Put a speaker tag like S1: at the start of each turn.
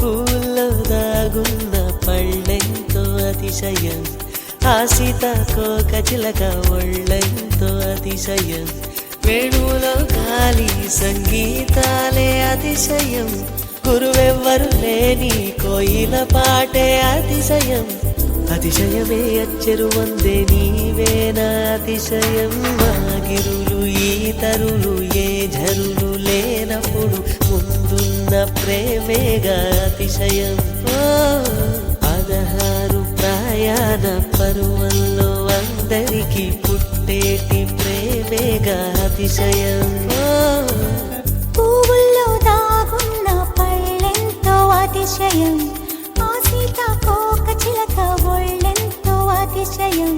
S1: పూల్లో దాగున్న పళ్ళెంతో అతిశయం, ఆ సీతాకోక చిలక ఒళ్ళెంతో అతిశయం, వేణువులో గాలి సంగీతాలే అతిశయం, గురువెవ్వరు లేని కోయిల పాటే అతిశయం, అతిశయమే అచ్చెరు వందే నీవేనా అతిశయం, మాగిరులు ఈతరులు ఏ ఝరులు లేనప్పుడు ముందున్న ప్రేమేగా అతిశయం. 16 ప్రయాణ పరువల్లో అందరికీ పుట్టేటి ప్రేమేగా అతిశయం.
S2: పువ్వుల్లో దాగున్న పళ్ళెంతో అతిశయం, ఆ సీతాకోక చిలక ఒళ్ళెంతో అతిశయం.